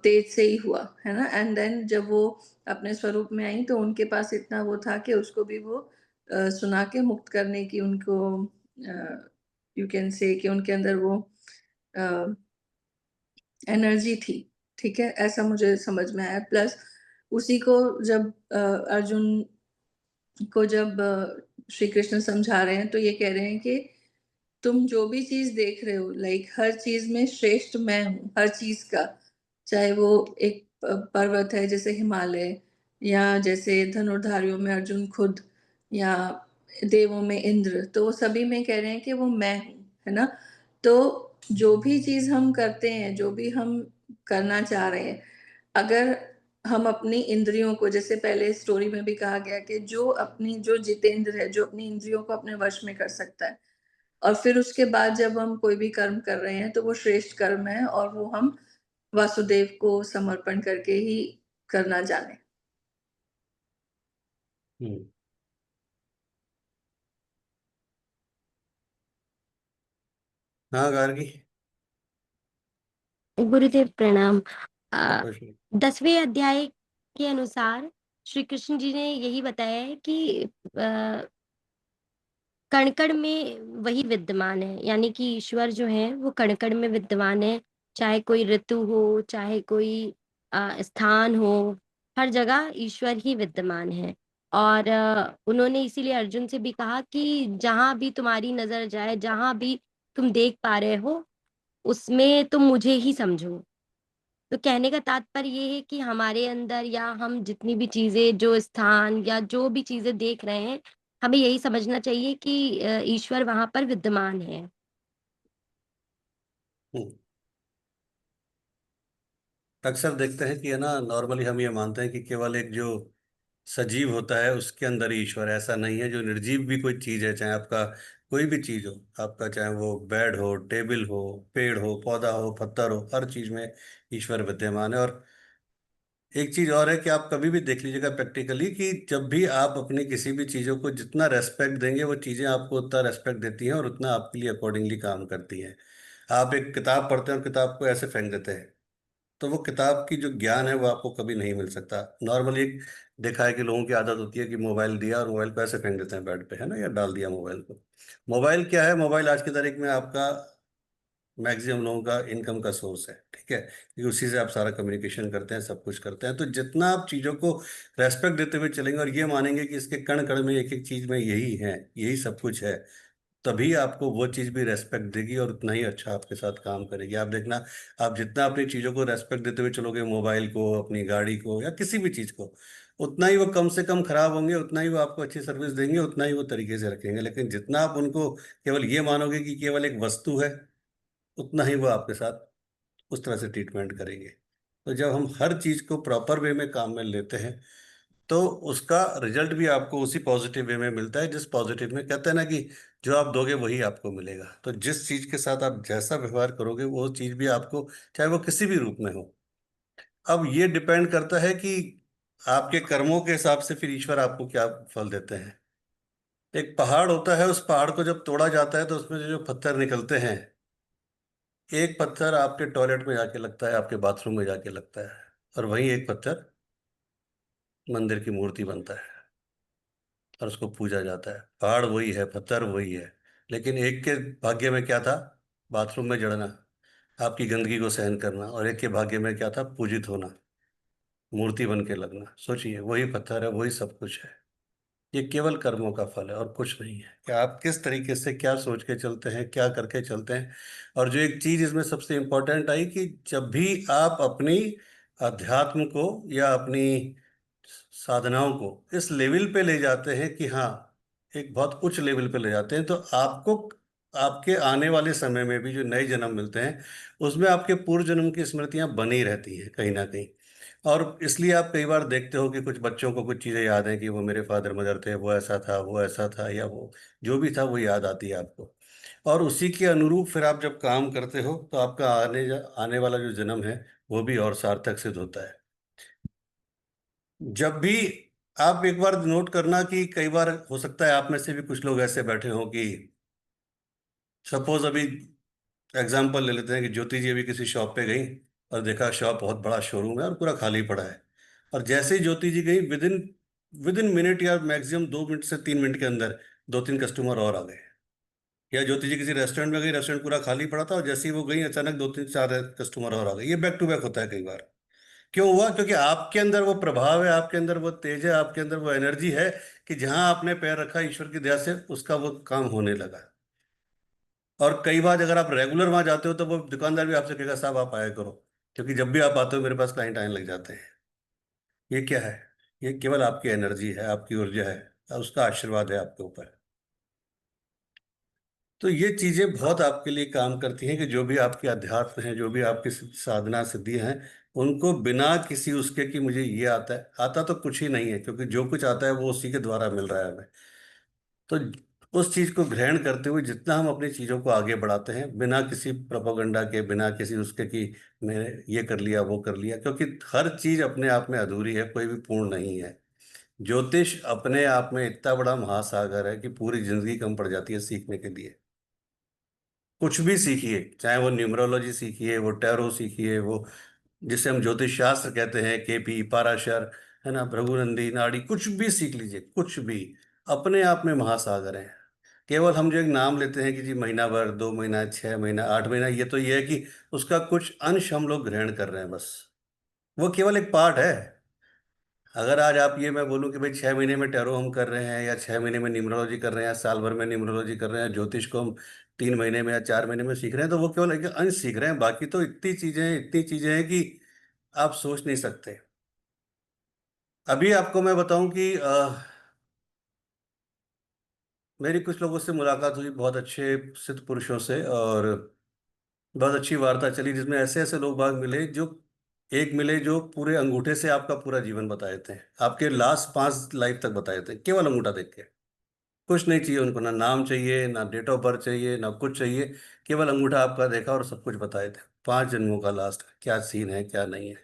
तेज से ही हुआ है ना। एंड देन जब वो अपने स्वरूप में आई तो उनके पास इतना वो था कि उसको भी वो सुना के मुक्त करने की उनको यू कैन से कि उनके अंदर वो एनर्जी थी। ठीक है, ऐसा मुझे समझ में आया। प्लस उसी को जब अर्जुन को जब श्री कृष्ण समझा रहे हैं तो ये कह रहे हैं कि तुम जो भी चीज देख रहे हो, लाइक हर चीज में श्रेष्ठ मैं हूँ, हर चीज का। चाहे वो एक पर्वत है जैसे हिमालय, या जैसे धनुर्धारियों में अर्जुन खुद, या देवों में इंद्र, तो वो सभी में कह रहे हैं कि वो मैं हूँ, है ना। तो जो भी चीज हम करते हैं, जो भी हम करना चाह रहे हैं, अगर हम अपनी इंद्रियों को, जैसे पहले स्टोरी में भी कहा गया कि जो जितेंद्र है, जो अपनी इंद्रियों को अपने वश में कर सकता है, और फिर उसके बाद जब हम कोई भी कर्म कर रहे हैं तो वो श्रेष्ठ कर्म है और वो हम वासुदेव को समर्पण करके ही करना जाने। हम्म। हाँ गार्गी। गुरुदेव प्रणाम। खुश रहो। 10वें अध्याय के अनुसार श्री कृष्ण जी ने यही बताया है कि कण-कण में वही विद्यमान है, यानी कि ईश्वर जो है वो कण-कण में विद्यमान है। चाहे कोई ऋतु हो, चाहे कोई स्थान हो, हर जगह ईश्वर ही विद्यमान है। और उन्होंने इसीलिए अर्जुन से भी कहा कि जहाँ भी तुम्हारी नज़र जाए, जहाँ भी तुम देख पा रहे हो, उसमें तुम मुझे ही समझो। तो कहने का तात्पर्य ये है कि हमारे अंदर या हम जितनी भी चीज़ें, जो स्थान या जो भी चीज़ें देख रहे हैं, हमें यही समझना चाहिए कि ईश्वर वहाँ पर विद्यमान है। हम्म। अक्सर देखते हैं कि है ना, नॉर्मली हम ये मानते हैं कि केवल एक जो सजीव होता है उसके अंदर ही ईश्वर है। ऐसा नहीं है। जो निर्जीव भी कोई चीज है, चाहे आपका कोई भी चीज हो, आपका चाहे वो बेड हो, टेबल हो, पेड़ हो, पौधा हो, पत्थर हो, हर चीज में ईश्वर विद्यमान है। और एक चीज और है कि आप कभी भी देख लीजिएगा प्रैक्टिकली कि जब भी आप अपनी किसी भी चीजों को जितना रेस्पेक्ट देंगे, वो चीजें आपको उतना रेस्पेक्ट देती हैं और उतना आपके लिए अकॉर्डिंगली काम करती हैं। आप एक किताब पढ़ते हैं और किताब को ऐसे फेंक देते हैं, तो वो किताब की जो ज्ञान है वो आपको कभी नहीं मिल सकता। नॉर्मली एक देखा है कि लोगों की आदत होती है कि मोबाइल दिया और मोबाइल को ऐसे फेंक देते हैं बेड पे, है ना, या डाल दिया मोबाइल को। मोबाइल क्या है? मोबाइल आज की तारीख में आपका मैक्सिमम लोगों का इनकम का सोर्स है, ठीक है, क्योंकि उसी से आप सारा कम्युनिकेशन करते हैं, सब कुछ करते हैं। तो जितना आप चीज़ों को रेस्पेक्ट देते हुए चलेंगे और ये मानेंगे कि इसके कण कण में, एक एक चीज़ में यही है, यही सब कुछ है, तभी आपको वो चीज़ भी रेस्पेक्ट देगी और उतना ही अच्छा आपके साथ काम करेगी। आप देखना, आप जितना अपनी चीज़ों को रेस्पेक्ट देते हुए चलोगे, मोबाइल को, अपनी गाड़ी को, या किसी भी चीज़ को, उतना ही वो कम से कम खराब होंगे, उतना ही वो आपको अच्छी सर्विस देंगे, उतना ही वो तरीके से रखेंगे। लेकिन जितना आप उनको केवल ये मानोगे कि केवल एक वस्तु है, उतना ही वो आपके साथ उस तरह से ट्रीटमेंट करेंगे। तो जब हम हर चीज को प्रॉपर वे में काम में लेते हैं, तो उसका रिजल्ट भी आपको उसी पॉजिटिव वे में मिलता है, जिस पॉजिटिव में कहते हैं ना कि जो आप दोगे वही आपको मिलेगा। तो जिस चीज के साथ आप जैसा व्यवहार करोगे, वो चीज भी आपको, चाहे वो किसी भी रूप में हो। अब ये डिपेंड करता है कि आपके कर्मों के हिसाब से फिर ईश्वर आपको क्या फल देते हैं। एक पहाड़ होता है, उस पहाड़ को जब तोड़ा जाता है तो उसमें जो जो पत्थर निकलते हैं, एक पत्थर आपके टॉयलेट में जाके लगता है, आपके बाथरूम में जाके लगता है, और वहीं एक पत्थर मंदिर की मूर्ति बनता है और उसको पूजा जाता है। पहाड़ वही है, पत्थर वही है, लेकिन एक के भाग्य में क्या था? बाथरूम में जड़ना, आपकी गंदगी को सहन करना, और एक के भाग्य में क्या था? पूजित होना, मूर्ति बन के लगना। सोचिए, वही पत्थर है, वही सब कुछ है। ये केवल कर्मों का फल है और कुछ नहीं है, कि आप किस तरीके से क्या सोच के चलते हैं, क्या करके चलते हैं। और जो एक चीज इसमें सबसे इंपॉर्टेंट आई कि जब भी आप अपनी अध्यात्म को या अपनी साधनाओं को इस लेवल पे ले जाते हैं कि हाँ, एक बहुत उच्च लेवल पे ले जाते हैं, तो आपको आपके आने वाले समय में भी जो नए जन्म मिलते हैं, उसमें आपके पूर्व जन्म की स्मृतियां बनी रहती हैं कहीं ना कहीं। और इसलिए आप कई बार देखते हो कि कुछ बच्चों को कुछ चीज़ें याद हैं कि वो मेरे फादर मदर थे, वो ऐसा था, वो ऐसा था, या वो जो भी था वो याद आती है आपको। और उसी के अनुरूप फिर आप जब काम करते हो तो आपका आने वाला जो जन्म है वो भी और सार्थक सिद्ध होता है। जब भी आप एक बार नोट करना कि कई बार हो सकता है आप में से भी कुछ लोग ऐसे बैठे हों कि सपोज अभी एग्जाम्पल ले लेते हैं कि ज्योति जी अभी किसी शॉप पे गई और देखा शॉप बहुत बड़ा शोरूम है और पूरा खाली पड़ा है, और जैसे ही ज्योति जी गई विद इन मिनट या मैक्सिमम 2 मिनट से 3 मिनट के अंदर 2-3 कस्टमर और आ गए। या ज्योति जी किसी रेस्टोरेंट में गई, रेस्टोरेंट पूरा खाली पड़ा था और जैसे ही वो गई अचानक 2-3-4 कस्टमर और आ गए। ये बैक टू बैक होता है कई बार। क्यों हुआ? क्योंकि आपके अंदर वो प्रभाव है, आपके अंदर वो तेज है, आपके अंदर वो एनर्जी है कि जहां आपने पैर रखा ईश्वर की दया से उसका वो काम होने लगा। और कई बार अगर आप रेगुलर वहां जाते हो तो वो दुकानदार भी आपसे कहेगा साहब आप आया करो, क्योंकि जब भी आप आते हो मेरे पास क्लाइंट आने लग जाते हैं। ये क्या है? ये केवल आपकी एनर्जी है, आपकी ऊर्जा है, उसका आशीर्वाद है आपके ऊपर। तो ये चीजें बहुत आपके लिए काम करती हैं कि जो भी आपके अध्यात्म है, जो भी आपकी साधना सिद्धि हैं, उनको बिना किसी उसके कि मुझे ये आता है, आता तो कुछ ही नहीं है, क्योंकि जो कुछ आता है वो उसी के द्वारा मिल रहा है हमें। तो उस चीज को ग्रहण करते हुए जितना हम अपनी चीजों को आगे बढ़ाते हैं बिना किसी प्रोपोगंडा के, बिना किसी उसके कि मैंने ये कर लिया वो कर लिया, क्योंकि हर चीज अपने आप में अधूरी है, कोई भी पूर्ण नहीं है। ज्योतिष अपने आप में इतना बड़ा महासागर है कि पूरी जिंदगी कम पड़ जाती है सीखने के लिए। कुछ भी सीखिए, चाहे वो न्यूमरोलॉजी सीखिए, वो टैरो सीखिए, वो जिसे हम ज्योतिष शास्त्र कहते हैं, केपी पाराशर, है ना, भृगुनंदी नाड़ी, कुछ भी सीख लीजिए, कुछ भी अपने आप में महासागर है। केवल हम जो एक नाम लेते हैं कि जी महीना भर, 2 महीना, 6 महीना, 8 महीना, ये तो ये है कि उसका कुछ अंश हम लोग ग्रहण कर रहे हैं बस। वो केवल एक पार्ट है। अगर आज आप ये मैं बोलूं कि भाई 6 महीने में टैरो हम कर रहे हैं, या 6 महीने में न्यूमरोलॉजी कर रहे हैं, या साल भर में न्यूमरोलॉजी कर रहे हैं, ज्योतिष को हम 3 महीने में या 4 महीने में सीख रहे हैं, तो वो केवल एक अंश सीख रहे हैं। बाकी तो इतनी चीजें हैं कि आप सोच नहीं सकते। अभी आपको मैं बताऊं कि मेरी कुछ लोगों से मुलाकात हुई, बहुत अच्छे सिद्ध पुरुषों से, और बहुत अच्छी वार्ता चली जिसमें ऐसे ऐसे लोग बाग मिले जो, एक मिले जो पूरे अंगूठे से आपका पूरा जीवन बताए थे, आपके लास्ट 5 लाइफ तक बताए थे, केवल अंगूठा देख के। कुछ नहीं चाहिए उनको, ना नाम चाहिए, ना डेट ऑफ बर्थ चाहिए, ना कुछ चाहिए। केवल अंगूठा आपका देखा और सब कुछ बताए थे, 5 जन्मों का लास्ट क्या सीन है क्या नहीं है।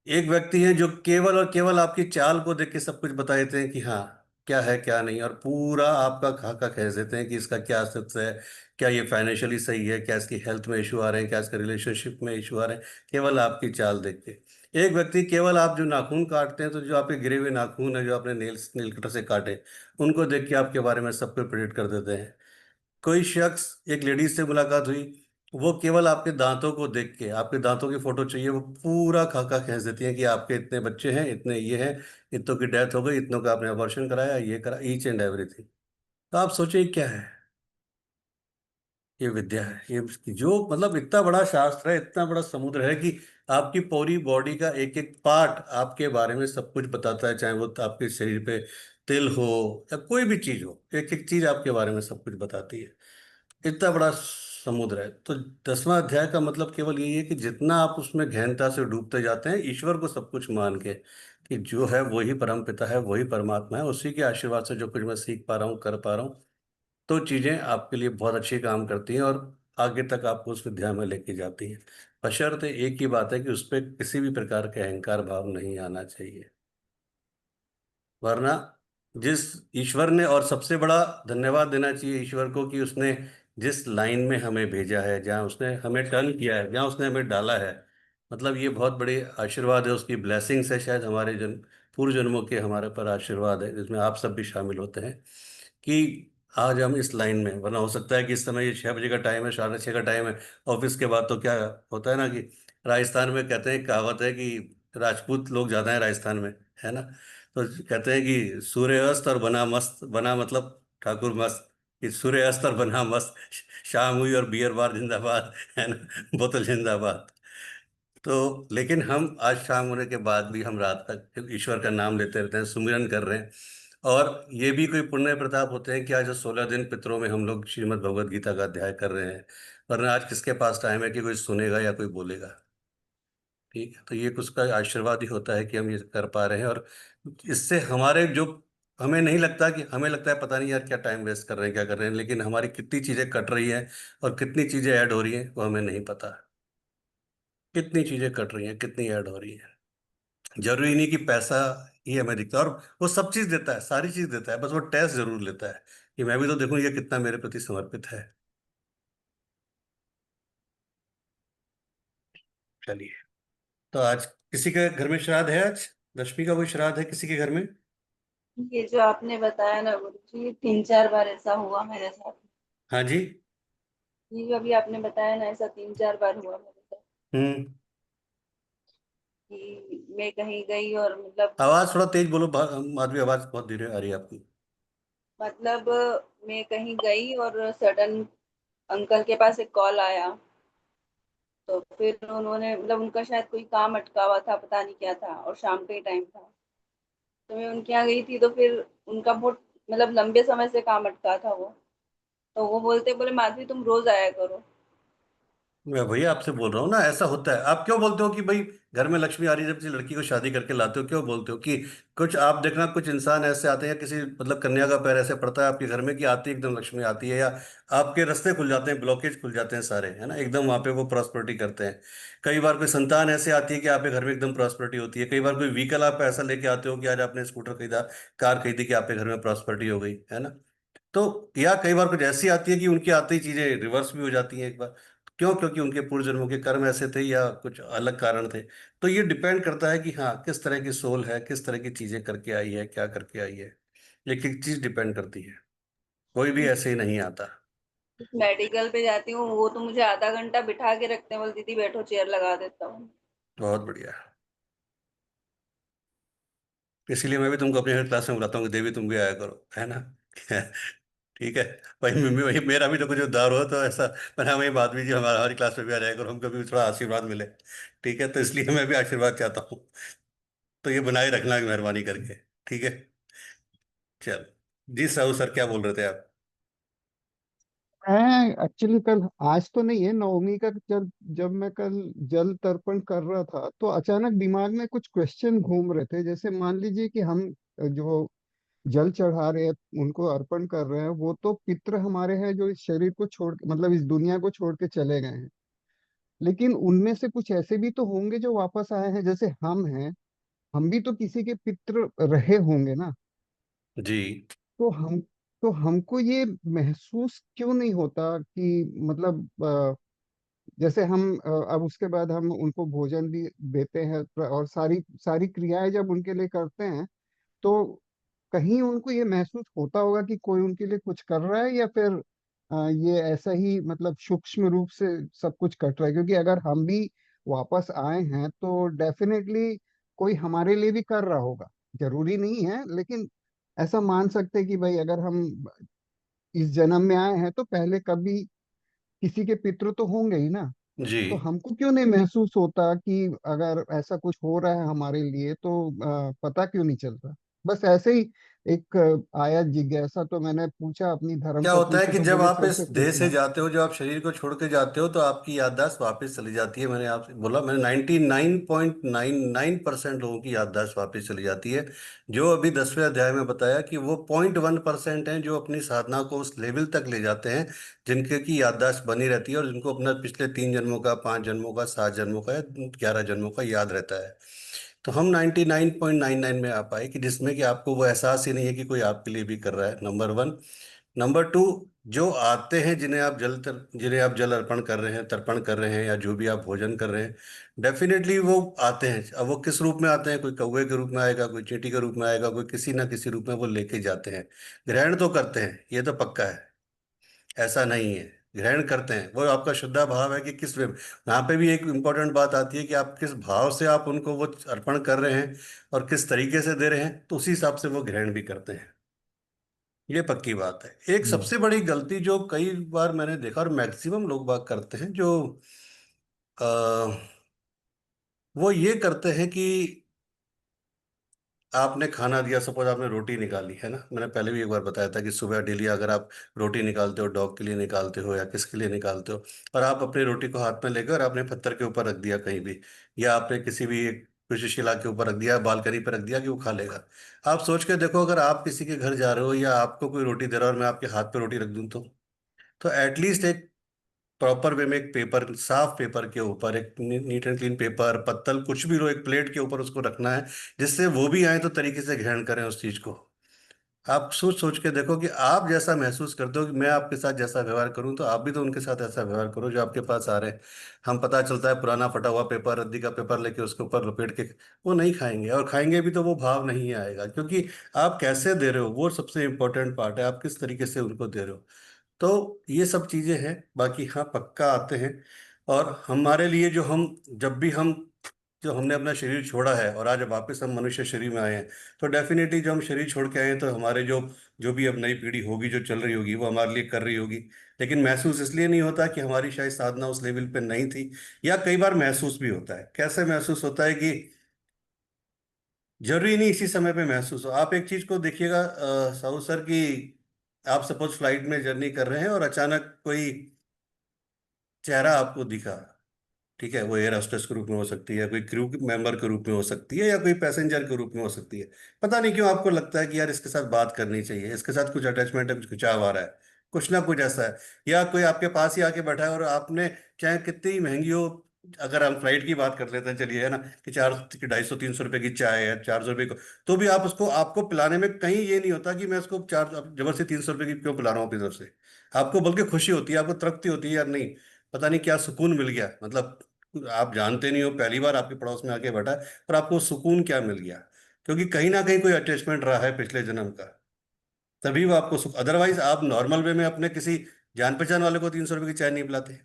एक व्यक्ति है जो केवल और केवल आपकी चाल को देख के सब कुछ बता देते हैं कि हाँ क्या है क्या नहीं, और पूरा आपका खाका खींच देते हैं कि इसका क्या अस्तित्व है, क्या ये फाइनेंशियली सही है, क्या इसकी हेल्थ में इशू आ रहे हैं, क्या इसका रिलेशनशिप में इशू आ रहे हैं, केवल आपकी चाल देख के। एक व्यक्ति केवल आप जो नाखून काटते हैं, तो जो आपके गिरे हुए नाखून है जो आपने नील कटर से काटे, उनको देख के आपके बारे में सब कुछ प्रेडिक्ट कर देते हैं। कोई शख्स, एक लेडीज से मुलाकात हुई, वो केवल आपके दांतों को देख के, आपके दांतों की फोटो चाहिए, वो पूरा खाका खींच देती है कि आपके इतने बच्चे हैं, इतने ये हैं, इतनों की डेथ हो गई, इतनों का आपने अबॉर्शन कराया, ये करा, ईच एंड एवरीथिंग। तो आप सोचिए क्या है ये विद्या है, ये जो मतलब इतना बड़ा शास्त्र है, इतना बड़ा समुद्र है कि आपकी पूरी बॉडी का एक एक पार्ट आपके बारे में सब कुछ बताता है, चाहे वो आपके शरीर पे तिल हो या कोई भी चीज हो, एक एक चीज आपके बारे में सब कुछ बताती है। इतना बड़ा समुद्र है। तो 10वां अध्याय का मतलब केवल यही है कि जितना आप उसमें गहनता से डूबते जाते हैं, ईश्वर को सब कुछ मान के कि जो है वही परम पिता है, वही परमात्मा है, उसी के आशीर्वाद से जो कुछ मैं सीख पा रहा हूँ, कर पा रहा हूँ, तो चीजें आपके लिए बहुत अच्छी काम करती हैं और आगे तक आपको उस विद्या में लेके जाती हैं। बशर्ते एक ही बात है कि उस पर किसी भी प्रकार के अहंकार भाव नहीं आना चाहिए। वरना जिस ईश्वर ने, और सबसे बड़ा धन्यवाद देना चाहिए ईश्वर को कि उसने जिस लाइन में हमें भेजा है, जहाँ उसने हमें टर्न किया है, जहाँ उसने हमें डाला है, मतलब ये बहुत बड़े आशीर्वाद है, उसकी ब्लेसिंग्स है, शायद हमारे जन्म पूर्व जन्मों के हमारे पर आशीर्वाद है, जिसमें आप सब भी शामिल होते हैं कि आज हम इस लाइन में। वरना हो सकता है कि इस समय ये 6 बजे का टाइम है, 6:30 का टाइम है, ऑफिस के बाद तो क्या होता है ना कि राजस्थान में कहते हैं, कहावत है कि राजपूत लोग ज़्यादा हैं राजस्थान में, है ना, तो कहते हैं कि सूर्य अस्त और बना मस्त, बना मतलब ठाकुर मस्त, कि सूर्य अस्त और बना मस्त, शाम हुई और बियर बार जिंदाबाद, है ना, बोतल जिंदाबाद। तो लेकिन हम आज शाम होने के बाद भी हम रात तक ईश्वर का नाम लेते रहते हैं, सुमिरन कर रहे हैं। और ये भी कोई पुण्य प्रताप होते हैं कि आज 16 दिन पितरों में हम लोग श्रीमद् भगवद गीता का अध्याय कर रहे हैं, वरना आज किसके पास टाइम है कि कोई सुनेगा या कोई बोलेगा। ठीक है, तो ये कुछ का आशीर्वाद ही होता है कि हम ये कर पा रहे हैं, और इससे हमारे जो, हमें नहीं लगता कि, हमें लगता है पता नहीं यार क्या टाइम वेस्ट कर रहे हैं, क्या कर रहे हैं, लेकिन हमारी कितनी चीजें कट रही हैं और कितनी चीजें ऐड हो रही हैं वो हमें नहीं पता। कितनी चीजें कट रही हैं, कितनी ऐड हो रही हैं। जरूरी नहीं कि पैसा ये हमें दिखता है। और वो सब चीज देता है, सारी चीज देता है, बस वो टेस्ट जरूर लेता है कि मैं भी तो देखूं ये कितना मेरे प्रति समर्पित है। चलिए, तो आज किसी के घर में श्राद्ध है? आज दशमी का कोई श्राद्ध है किसी के घर में? ये जो आपने बताया ना गुरु जी, 3-4 बार ऐसा हुआ मेरे साथ। हाँ जी। ये जो अभी आपने बताया ना, ऐसा 3-4 बार हुआ मेरे साथ हम्म। कि मैं कहीं गई और मतलब आवाज थोड़ा तेज बोलो, माधवी, आवाज बहुत धीरे आ रही है आपकी। मतलब मैं कहीं गई और सडन अंकल के पास एक कॉल आया। तो फिर उन्होंने मतलब उनका शायद कोई काम अटका हुआ था, पता नहीं क्या था, और शाम का ही टाइम था। तो मैं उनके यहाँ गई थी, तो फिर उनका बहुत मतलब लंबे समय से काम अटका था वो। तो वो बोले माधवी तुम रोज आया करो। मैं भैया आपसे बोल रहा हूँ ना, ऐसा होता है। आप क्यों बोलते हो कि भाई घर में लक्ष्मी आ रही है, जब किसी लड़की को शादी करके लाते हो, क्यों बोलते हो कि कुछ आप देखना, कुछ इंसान ऐसे आते हैं, किसी मतलब कन्या का पैर ऐसे पड़ता है आपके घर में कि आती एकदम लक्ष्मी आती है, या आपके रास्ते खुल जाते हैं, ब्लॉकेज खुल जाते हैं सारे, है ना, एकदम वहां पे वो प्रॉस्पेरिटी करते हैं। कई बार कोई संतान ऐसे आती है कि आपके घर में एकदम प्रॉस्पेरिटी होती है। कई बार कोई व्हीकल आप ऐसा लेके आते हो कि आज आपने स्कूटर खरीदा, कार खरीदी, कि आपके घर में प्रॉस्पेरिटी हो गई, है ना। तो या कई बार कुछ ऐसी आती है कि उनकी आते ही चीजें रिवर्स भी हो जाती हैं एक बार। क्यों? क्योंकि उनके पूर्व जन्मों के कर्म ऐसे थे या कुछ अलग कारण थे। तो ये डिपेंड करता है कि हाँ किस तरह की सोल है, किस तरह की चीजें करके आई है, क्या करके आई है। ये एक चीज डिपेंड करती है, कोई भी ऐसे ही नहीं आता। मेडिकल पे जाती हूँ, वो तो मुझे आधा घंटा बिठा के रखते हैं, बोल दीदी बैठो, चेयर लगा देता हूँ। बहुत बढ़िया। इसीलिए मैं भी तुमको अपने क्लास में बुलाता हूँ कि देवी तुम भी आया करो, है ना। ठीक है। भाई वही मेरा भी तो कुछ उद्धार हो तो ऐसा। पर हाँ, वही बात भी जी, हमारी क्लास में भी आ जाया करो, हमको भी थोड़ा आशीर्वाद मिले। ठीक है, तो इसलिए मैं भी आशीर्वाद चाहता हूँ। तो ये बनाए रखना मेहरबानी करके। ठीक है। चल जी, साहू सर क्या बोल रहे थे आप? मैं एक्चुअली कल, आज तो नहीं है, नवमी का जब जब मैं कल जल तर्पण कर रहा था तो अचानक दिमाग में कुछ क्वेश्चन घूम रहे थे। जैसे मान लीजिए कि हम जो जल चढ़ा रहे हैं, उनको अर्पण कर रहे हैं, वो तो पितृ हमारे हैं जो इस शरीर को छोड़ मतलब इस दुनिया को छोड़ के चले गए हैं। लेकिन उनमें से कुछ ऐसे भी तो होंगे जो वापस आए हैं, जैसे हम हैं। हम भी तो किसी के पितृ रहे होंगे ना। जी। तो हम तो हमको ये महसूस क्यों नहीं होता कि मतलब जैसे हम अब उसके बाद हम उनको भोजन भी देते हैं और सारी सारी क्रियाएं जब उनके लिए करते हैं, तो कहीं उनको ये महसूस होता होगा कि कोई उनके लिए कुछ कर रहा है, या फिर ये ऐसा ही मतलब सूक्ष्म रूप से सब कुछ कट रहा है। क्योंकि अगर हम भी वापस आए हैं तो डेफिनेटली कोई हमारे लिए भी कर रहा होगा। जरूरी नहीं है, लेकिन ऐसा मान सकते हैं कि भाई अगर हम इस जन्म में आए हैं तो पहले कभी किसी के पितृ तो होंगे ही ना। जी। तो हमको क्यों नहीं महसूस होता कि अगर ऐसा कुछ हो रहा है हमारे लिए तो पता क्यों नहीं चलता। बस ऐसे ही एक आया जिज्ञासा, तो मैंने पूछा अपनी धर्म क्या होता पत्नी है से, कि तो जब बोले आप चल इस के देह से पूछना। जाते हो, जब आप शरीर को छोड़ के जाते हो, तो आपकी याददाश्त वापस चली जाती है। मैंने आपसे बोला, मैंने 99.99% लोगों की याददाश्त वापस चली जाती है। जो अभी 10वें अध्याय में बताया कि वो 0.1% हैं जो अपनी साधना को उस लेवल तक ले जाते हैं जिनके की याददाश्त बनी रहती है, और जिनको अपना पिछले 3 जन्मों का, 5 जन्मों का, 7 जन्मों का या 11 जन्मों का याद रहता है। तो हम 99.99 में आ पाए कि जिसमें कि आपको वो एहसास ही नहीं है कि कोई आपके लिए भी कर रहा है, नंबर 1। नंबर 2, जो आते हैं जिन्हें आप जल अर्पण कर रहे हैं, तर्पण कर रहे हैं, या जो भी आप भोजन कर रहे हैं, डेफिनेटली वो आते हैं। अब वो किस रूप में आते हैं? कोई कौवे के रूप में आएगा, कोई चींटी के रूप में आएगा, कोई किसी ना किसी रूप में वो लेके जाते हैं। ग्रहण तो करते हैं, ये तो पक्का है, ऐसा नहीं है। ग्रहण करते हैं, वो आपका श्रद्धा भाव है कि किस वे। यहाँ पे भी एक इम्पोर्टेंट बात आती है कि आप किस भाव से आप उनको वो अर्पण कर रहे हैं और किस तरीके से दे रहे हैं, तो उसी हिसाब से वो ग्रहण भी करते हैं। ये पक्की बात है। एक हम्म। सबसे बड़ी गलती जो कई बार मैंने देखा और मैक्सिमम लोग बात करते हैं, जो वो ये करते हैं कि आपने खाना दिया, सपोज आपने रोटी निकाली, है ना, मैंने पहले भी एक बार बताया था कि सुबह डेली अगर आप रोटी निकालते हो, डॉग के लिए निकालते हो या किसके लिए निकालते हो, और आप अपनी रोटी को हाथ में लेकर आपने पत्थर के ऊपर रख दिया कहीं भी, या आपने किसी भी एक किसी शिला के ऊपर रख दिया, बालकनी पर रख दिया कि वो खा लेगा। आप सोच के देखो, अगर आप किसी के घर जा रहे हो या आपको कोई रोटी दे रहा है और मैं आपके हाथ पे रोटी रख दूं, तो एटलीस्ट एक प्रॉपर वे में एक पेपर, साफ पेपर के ऊपर, एक नीट एंड क्लीन पेपर, पत्तल, कुछ भी लो, एक प्लेट के ऊपर उसको रखना है, जिससे वो भी आए तो तरीके से ग्रहण करें उस चीज को। आप सोच सोच के देखो कि आप जैसा महसूस करते हो कि मैं आपके साथ जैसा व्यवहार करूं, तो आप भी तो उनके साथ ऐसा व्यवहार करो जो आपके पास आ रहे हैं। हम, पता चलता है पुराना फटा हुआ पेपर, रद्दी का पेपर लेके उसके ऊपर लपेट के वो नहीं खाएंगे, और खाएंगे भी तो वो भाव नहीं आएगा, क्योंकि आप कैसे दे रहे हो वो सबसे इंपॉर्टेंट पार्ट है, आप किस तरीके से उनको दे रहे हो। तो ये सब चीजें हैं। बाकी हाँ, पक्का आते हैं। और हमारे लिए जो हम, जब भी हम, जो हमने अपना शरीर छोड़ा है और आज वापस हम मनुष्य शरीर में आए हैं, तो डेफिनेटली जो हम शरीर छोड़ के आए हैं, तो हमारे जो जो भी अब नई पीढ़ी होगी जो चल रही होगी वो हमारे लिए कर रही होगी। लेकिन महसूस इसलिए नहीं होता कि हमारी शायद साधना उस लेवल पे नहीं थी, या कई बार महसूस भी होता है। कैसे महसूस होता है कि जरूरी नहीं इसी समय पे महसूस हो। आप एक चीज को देखिएगा साहू सर, की आप सपोज फ्लाइट में जर्नी कर रहे हैं और अचानक कोई चेहरा आपको दिखा, ठीक है, वो एयर होस्टेस के रूप में हो सकती है, कोई क्रू मेंबर के रूप में हो सकती है, या कोई पैसेंजर के रूप में हो सकती है। पता नहीं क्यों आपको लगता है कि यार इसके साथ बात करनी चाहिए, इसके साथ कुछ अटैचमेंट है, कुछ खिंचाव आ रहा है, कुछ ना कुछ ऐसा है। या कोई आपके पास ही आके बैठा है और आपने, चाहे कितनी ही महंगी हो, अगर हम फ्लाइट की बात कर लेते हैं चलिए, है ना, कि 250-300 रुपए की चाय है, 400 रुपए को, तो भी आप उसको, आपको पिलाने में कहीं ये नहीं होता कि मैं इसको चार जबरदस्ती 300 रुपए की क्यों पिला रहा हूँ अपनी तरफ से। आपको बल्कि खुशी होती है, आपको तृप्ति होती है, यार नहीं, पता नहीं क्या सुकून मिल गया। मतलब आप जानते नहीं हो, पहली बार आपके पड़ोस में आके बैठा है, और आपको सुकून क्या मिल गया, क्योंकि कहीं ना कहीं कोई अटैचमेंट रहा है पिछले जन्म का, तभी वो आपको सुख। अदरवाइज आप नॉर्मल वे में अपने किसी जान पहचान वाले को 300 रुपए की चाय नहीं पिलाते,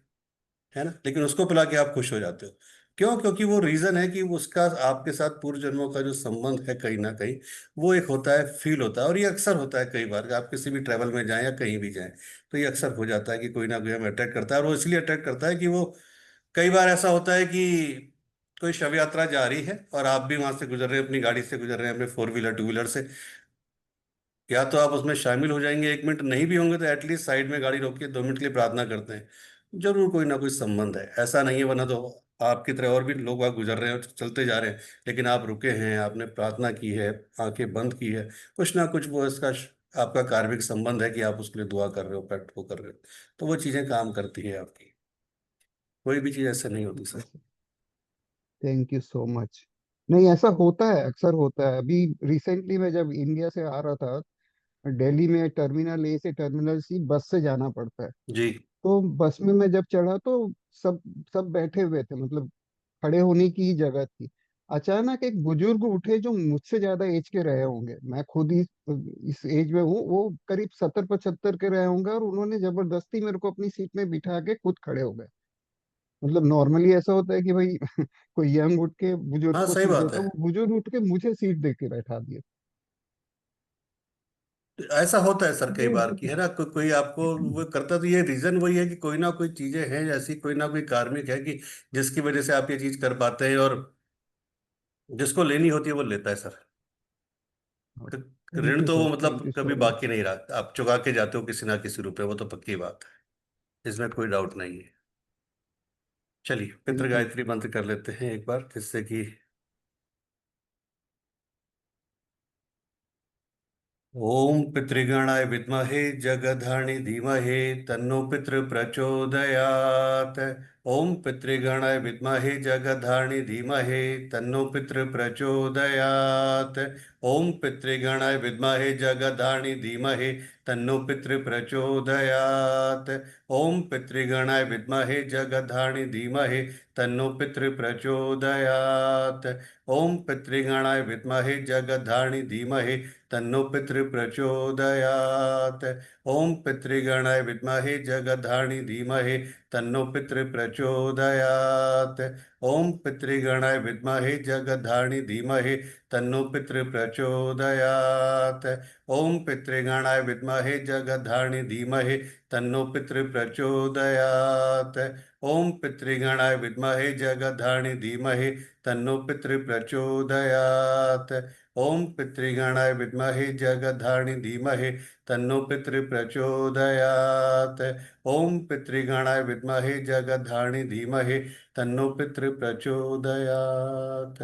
है ना, लेकिन उसको पिला के आप खुश हो जाते हो। क्यों? क्योंकि वो रीजन है कि उसका आपके साथ पूर्व जन्मों का जो संबंध है, कहीं ना कहीं वो एक होता है, फील होता है। और ये अक्सर होता है कई बार कि आप किसी भी ट्रैवल में जाएं या कहीं भी जाएं, तो ये अक्सर हो जाता है कि कोई ना कोई हमें अट्रैक्ट करता है। और वो इसलिए अट्रैक्ट करता है कि वो, कई बार ऐसा होता है कि कोई शव यात्रा जा रही है और आप भी वहां से गुजर रहे हैं, अपनी गाड़ी से गुजर रहे हैं, अपने फोर व्हीलर टू व्हीलर से, या तो आप उसमें शामिल हो जाएंगे, 1 मिनट नहीं भी होंगे तो एटलीस्ट साइड में गाड़ी रोक के 2 मिनट के लिए प्रार्थना करते हैं। जरूर कोई ना कोई संबंध है, ऐसा नहीं है, वरना तो आपकी तरह और भी लोग वहां गुजर रहे हैं, चलते जा रहे हैं, लेकिन आप रुके हैं, आपने प्रार्थना की है, आंखें बंद की है, कुछ ना कुछ वो इसका आपका कार्मिक संबंध है कि आप उसके लिए दुआ कर रहे हो, पेट वो कर रहे हो, तो वो चीजें काम करती है आपकी। कोई भी चीज ऐसे नहीं होती sir. Thank you so much. नहीं, ऐसा होता है, अक्सर होता है। अभी रिसेंटली मैं जब इंडिया से आ रहा था, दिल्ली में टर्मिनल ए से टर्मिनल सी बस से जाना पड़ता है। जी। तो बस में मैं जब चढ़ा तो सब सब बैठे हुए थे, मतलब खड़े होने की ही जगह थी। अचानक एक बुजुर्ग उठे जो मुझसे ज्यादा एज के रहे होंगे, मैं खुद ही इस एज में हूँ, वो करीब 70-75 के रहे होंगे, और उन्होंने जबरदस्ती मेरे को अपनी सीट में बिठा के खुद खड़े हो गए। मतलब नॉर्मली ऐसा होता है कि भाई कोई यंग उठ के बुजुर्ग हाँ, को सही सीट बात देता है। है, वो बुजुर्ग उठ के मुझे सीट दे के बैठा दिया। ऐसा होता है सर कई ये बार की, है ना, कोई आपको वो करता, तो ये रीजन वही है कि कोई ना कोई चीजें हैं ऐसी, कोई ना कोई कार्मिक है कि जिसकी वजह से आप ये चीज कर पाते हैं, और जिसको लेनी होती है वो लेता है सर। तो थैंक ऋण यू तो सर, वो थैंक मतलब यू कभी सो बाकी मच। नहीं रहा, आप चुका के जाते हो किसी ना किसी रूप में, वो तो पक्की बात है, इसमें कोई डाउट नहीं है। चलिए पितृ थैंक यू। गायत्री मंत्र कर लेते हैं एक बार, जिससे कि ओम पितृगणाय विद्महे जगधानि धीमहि तन्नो पितृ प्रचोदयात्। ओम पितृगणाय विद्महे जगधानि धीमहि तन्नो पितृ प्रचोदयात्। ओम पितृगणाय विद्महे जगधानि धीमहि तन्नो पितृ प्रचोदयात्। ओम पितृगणाय विद्महे जगधानि धीमहि तन्नो पितृ प्रचोदयात्। ओम पितृगणाय विद्महे जगधानि धीमहि तन्नो पितृ प्रचोदयात्। ओम पितृगणाय विद्महे जगधानि धीमहि तन्नो पितृ प्रचोदयात्। ओम पितृगणाय विद्महे जगधानि धीमहि तन्नो पितृ प्रचोदयात्। ओम पितृगणाय विद्महे जगधानि धीमहि तन्नो पितृ प्रचोदयात्। ओम पितृगणाय विद्महे जगधानि धीमहि तन्नो पितृ प्रचोदयात्। ओम पितृगणाय विद्महे जगधानि धीमहि तन्नो पितृ प्रचोदयात्। ओम पितृगणाय विद्महे जगधानि धीमहि तन्नो पितृ प्रचोदयात्।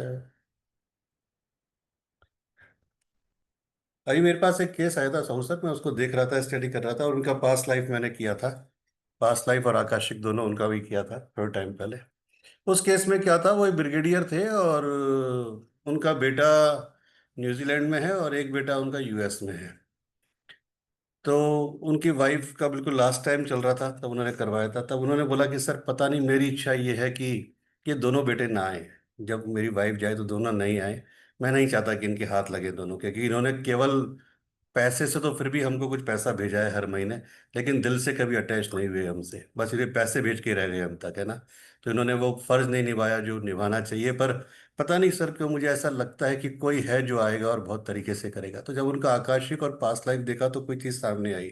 अभी मेरे पास एक केस आया था संसद में, उसको देख रहा था, स्टडी कर रहा था, और उनका पास्ट लाइफ मैंने किया था। पास्ट लाइफ और आकाशिक दोनों उनका भी किया था थोड़ा टाइम पहले। उस केस में क्या था, वो एक ब्रिगेडियर थे और उनका बेटा न्यूजीलैंड में है और एक बेटा उनका यूएस में है। तो उनकी वाइफ का बिल्कुल लास्ट टाइम चल रहा था तब उन्होंने करवाया था। तब उन्होंने बोला कि सर पता नहीं, मेरी इच्छा ये है कि ये दोनों बेटे ना आए, जब मेरी वाइफ जाए तो दोनों नहीं आए। मैं नहीं चाहता कि इनके हाथ लगे दोनों के, क्योंकि इन्होंने केवल पैसे से तो फिर भी हमको कुछ पैसा भेजा है हर महीने, लेकिन दिल से कभी अटैच नहीं हुए हमसे, बस ये पैसे भेज के रह गए हम तक, है ना। तो इन्होंने वो फर्ज नहीं निभाया जो निभाना चाहिए। पर पता नहीं सर क्यों मुझे ऐसा लगता है कि कोई है जो आएगा और बहुत तरीके से करेगा। तो जब उनका आकाशिक और पास्ट लाइफ देखा तो कोई चीज़ सामने आई।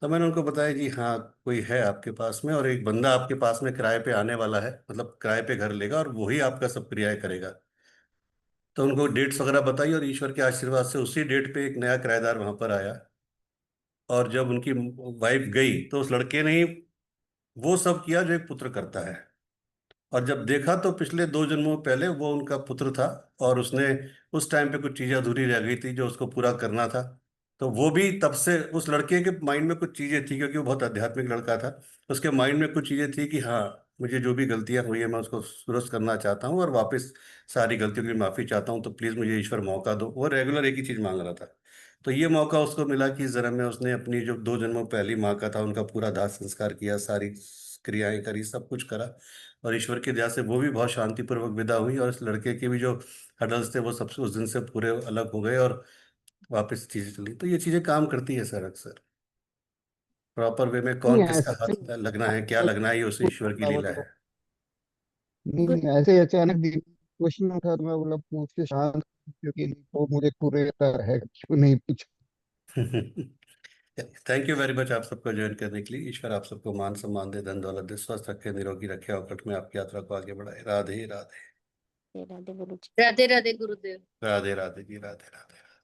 तो मैंने उनको बताया जी हाँ, कोई है आपके पास में और एक बंदा आपके पास में किराए पे आने वाला है, मतलब किराए पे घर लेगा और वही आपका सब क्रियाएं करेगा। तो उनको डेट्स वगैरह बताई और ईश्वर के आशीर्वाद से उसी डेट पे एक नया किराएदार वहां पर आया। और जब उनकी वाइफ गई तो उस लड़के ने ही वो सब किया जो एक पुत्र करता है। और जब देखा तो पिछले 2 जन्मों पहले वो उनका पुत्र था और उसने उस टाइम पे कुछ चीजें अधूरी रह गई थी जो उसको पूरा करना था। तो वो भी तब से उस लड़के के माइंड में कुछ चीजें थी, क्योंकि वो बहुत आध्यात्मिक लड़का था। उसके माइंड में कुछ चीजें थी कि हाँ, मुझे जो भी गलतियां हुई है मैं उसको दुरुस्त करना चाहता हूँ और वापस सारी गलतियों की माफी चाहता हूँ। तो प्लीज मुझे ईश्वर मौका दो। वो रेगुलर एक ही चीज मांग रहा था। तो ये मौका उसको मिला कि इस जन्म में उसने अपनी जो 2 जन्मों पहली माँ का था उनका पूरा दाह संस्कार किया, सारी क्रियाएं करी, सब कुछ करा। और ईश्वर की दया से वो भी बहुत शांतिपूर्वक विदा हुई और इस लड़के के भी जो हडल्स थे वो सब उस दिन से पूरे अलग हो गए और वापस चीजें चली। तो ये चीजें काम करती है सर अक्सर। प्रॉपर वे में नहीं कौन किसका ऐसा हाथ नहीं लगना है, क्या लगना है, ये उसे कुछ ईश्वर की होता हो लीला तो है। नहीं गुड नहीं ऐसे अचानक क्वेश्चन उठा तो मैं बोला पूछ के शांत, क्योंकि वो मुझे पूरे तरह है क्यों नहीं पूछ। थैंक यू वेरी मच आप सबको ज्वाइन करने के लिए। ईश्वर आप सबको मान सम्मान दे, धन दौलत दे, स्वस्थ रखे, निरोगी रखे, अवकट में आपकी यात्रा को आगे बढ़ाए। राधे राधे। राधे गुरु जी। राधे राधे गुरुदेव। राधे राधे जी, राधे राधे।